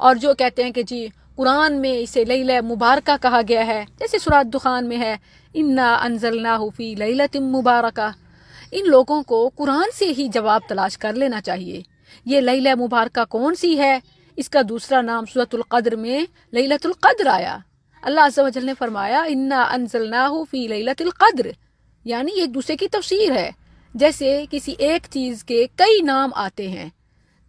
اور جو کہتے ہیں کہ جی قرآن میں اسے لیلہ مبارکہ کہا گیا ہے، جیسے سورۃ دخان میں ہے انا انزلناہ فی لیلۃ مبارکہ، ان لوگوں کو قرآن سے ہی جواب تلاش کر لینا چاہیے۔ یہ لیلہ مبارکہ کون سی ہے؟ اس کا دوسرا نام سورۃ القدر میں لیلۃ القدر آیا۔ اللہ عز و جل نے فرمایا انا انزلناہ فی لیلۃ القدر، یعنی ایک دوسرے کی تفسیر ہے، جیسے کسی ایک چیز کے کئی نام آتے ہیں۔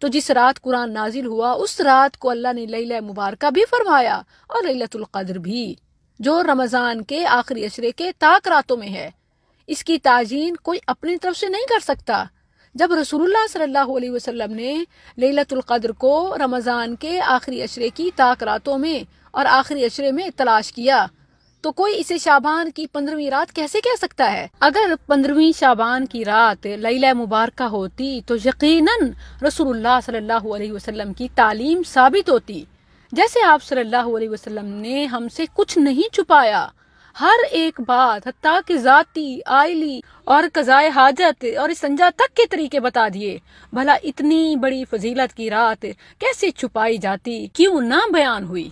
تو جس رات قرآن نازل ہوا اس رات کو اللہ نے لیلہ مبارکہ بھی فرمایا اور لیلۃ القدر بھی، جو رمضان کے آخری عشرے کے طاق راتوں میں ہے۔ اس کی تعیین کوئی اپنی طرف سے نہیں کر سکتا۔ جب رسول اللہ صلی اللہ علیہ وسلم نے لیلۃ القدر کو رمضان کے آخری عشرے کی طاق راتوں میں اور آخری عشرے میں تلاش کیا تو کوئی اسے شعبان کی 15ویں رات کیسے کہہ سکتا ہے؟ اگر 15ویں شعبان کی رات لیلہ مبارکہ ہوتی تو یقیناً رسول اللہ صلی اللہ علیہ وسلم کی تعلیم ثابت ہوتی۔ جیسے آپ صلی اللہ علیہ وسلم نے ہم سے کچھ نہیں چھپایا، ہر ایک بات حتیٰ کہ ذاتی، آئلی اور قضائے حاجت اور استنجا تک کے طریقے بتا دیے۔ بھلا اتنی بڑی فضیلت کی رات کیسے چھپائی جاتی، کیوں نہ بیان ہوئی؟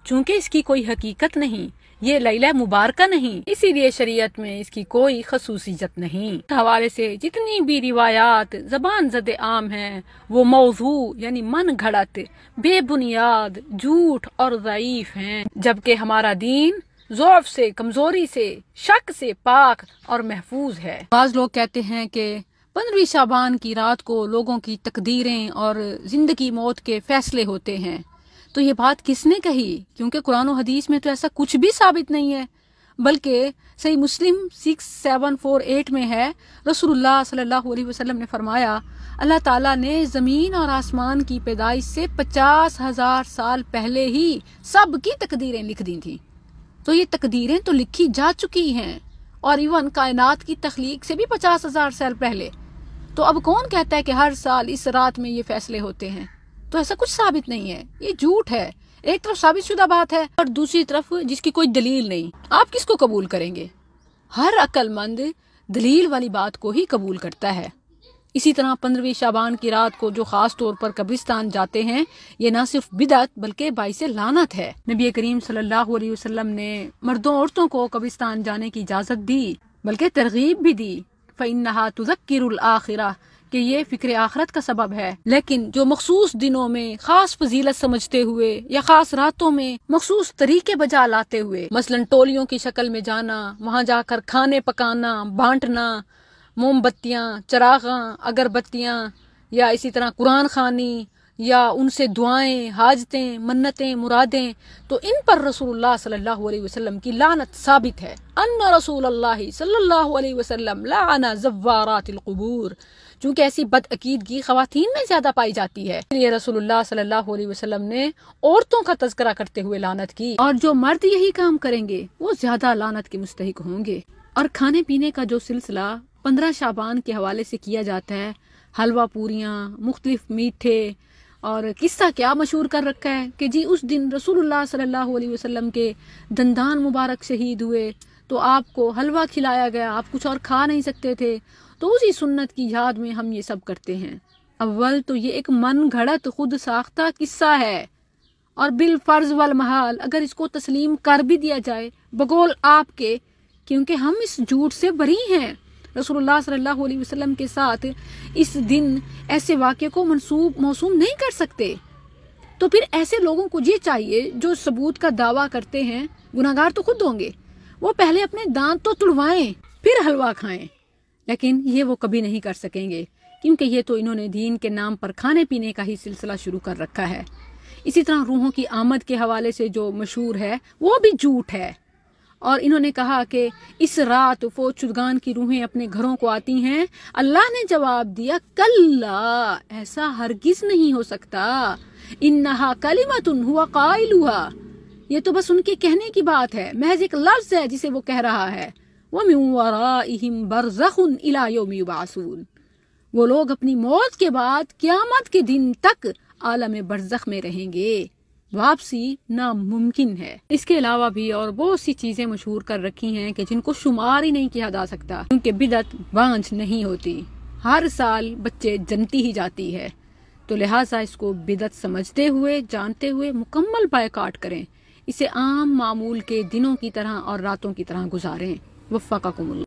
چونکہ اس کی کوئی حقیقت نہیں، یہ لیلہ مبارکہ نہیں، اسی لیے شریعت میں اس کی کوئی خصوصیت نہیں۔ اس حوالے سے جتنی بھی روایات زبان زد عام ہیں وہ موضوع یعنی من گھڑت، بے بنیاد، جھوٹ اور ضعیف ہیں، جبکہ ہمارا دین ضعف سے، کمزوری سے، شک سے پاک اور محفوظ ہے۔ بعض لوگ کہتے ہیں کہ 15ویں شعبان کی رات کو لوگوں کی تقدیریں اور زندگی موت کے فیصلے ہوتے ہیں، تو یہ بات کس نے کہی؟ کیونکہ قرآن و حدیث میں تو ایسا کچھ بھی ثابت نہیں ہے، بلکہ صحیح مسلم 6748 میں ہے، رسول اللہ صلی اللہ علیہ وسلم نے فرمایا اللہ تعالیٰ نے زمین اور آسمان کی پیدائش سے 50,000 سال پہلے ہی سب کی تقدیریں لکھ دی تھیں۔ تو یہ تقدیریں تو لکھی جا چکی ہیں، اور ایون کائنات کی تخلیق سے بھی 50,000 سال پہلے۔ تو اب کون کہتا ہے کہ ہر سال اس رات میں یہ فیصلے ہوتے ہیں؟ تو ایسا کچھ ثابت نہیں ہے، یہ جھوٹ ہے۔ ایک طرف ثابت شدہ بات ہے اور دوسری طرف جس کی کوئی دلیل نہیں، آپ کس کو قبول کریں گے؟ ہر عقل مند دلیل والی بات کو ہی قبول کرتا ہے۔ اسی طرح 15ویں شعبان کی رات کو جو خاص طور پر قبرستان جاتے ہیں، یہ نہ صرف بدعت بلکہ باعث لعنت ہے۔ نبی کریم صلی اللہ علیہ وسلم نے مردوں عورتوں کو قبرستان جانے کی اجازت دی، بلکہ ترغیب بھی دی، فَإِنَّهَا تُذَكِّرُ الْآخِرَةَ، کہ یہ فکر آخرت کا سبب ہے۔ لیکن جو مخصوص دنوں میں خاص فضیلت سمجھتے ہوئے یا خاص راتوں میں مخصوص طریقے بجا لاتے ہوئے، مثلاً ٹولیوں کی شکل میں جانا، وہاں جا کر کھانے پکانا، بانٹنا، موم بتیاں، چراغاں، اگربتیاں، یا اسی طرح قرآن خوانی یا ان سے دعائیں، حاجتیں، منتیں، مرادیں، تو ان پر رسول اللہ صلی اللہ علیہ وسلم کی لعنت ثابت ہے۔ ان رسول اللہ صلی اللہ علیہ وسلم لعن زوارات القبور، چونکہ ایسی بدعقیدگی خواتین میں زیادہ پائی جاتی ہے، اس لیے رسول اللہ صلی اللہ علیہ وسلم نے عورتوں کا تذکرہ کرتے ہوئے لعنت کی، اور جو مرد یہی کام کریں گے وہ زیادہ لعنت کے مستحق ہوں گے۔ اور کھانے پینے کا جو سلسلہ 15 شعبان کے حوالے سے کیا جاتا ہے، حلوہ پوریاں، مختلف میٹھے، اور قصہ کیا مشہور کر رکھا ہے کہ جی اس دن رسول اللہ صلی اللہ علیہ وسلم کے دندان مبارک شہید ہوئے تو آپ کو حلوہ کھلایا گیا، آپ کچھ اور کھا نہیں سکتے تھے، تو اسی سنت کی یاد میں ہم یہ سب کرتے ہیں۔ اول تو یہ ایک من گھڑت خود ساختہ قصہ ہے، اور بالفرض والمحال اگر اس کو تسلیم کر بھی دیا جائے بقول آپ کے، کیونکہ ہم اس جھوٹ سے بری ہیں، رسول اللہ صلی اللہ علیہ وسلم کے ساتھ اس دن ایسے واقعے کو موسوم نہیں کر سکتے، تو پھر ایسے لوگوں کو یہ چاہیے جو ثبوت کا دعویٰ کرتے ہیں، گناہگار تو خود ہوں گے، وہ پہلے اپنے دانت تو تڑوائیں پھر حلوہ کھائیں، لیکن یہ وہ کبھی نہیں کر سکیں گے، کیونکہ یہ تو انہوں نے دین کے نام پر کھانے پینے کا ہی سلسلہ شروع کر رکھا ہے۔ اسی طرح روحوں کی آمد کے حوالے سے جو مشہور ہے وہ بھی جھوٹ ہے، اور انہوں نے کہا کہ اس رات فوت شدگان کی روحیں اپنے گھروں کو آتی ہیں۔ اللہ نے جواب دیا کلا، ایسا ہرگز نہیں ہو سکتا، انہا کلمۃ ہوا قائلھا، یہ تو بس ان کے کہنے کی بات ہے، محض ایک لفظ ہے جسے وہ کہہ رہا ہے۔ وَمِن وَرَائِهِمْ بَرْزَخٌ إِلَى يَوْمِ يُبْعَثُونَ، وہ لوگ اپنی موت کے بعد قیامت کے دن تک عالم برزخ میں رہیں گے، واپسی ناممکن ہے۔ اس کے علاوہ بھی اور بہت سی چیزیں مشہور کر رکھی ہیں کہ جن کو شمار ہی نہیں کیا جا سکتا، کیونکہ بدعت بانجھ نہیں ہوتی، ہر سال بچے جنتی ہی جاتی ہے۔ تو لہٰذا اس کو بدعت سمجھتے ہوئے جانتے ہوئے مکمل بائیکاٹ کریں، اسے عام معمول کے دنوں کی طرح اور راتوں کی طرح گزاریں۔ وفقکم اللہ۔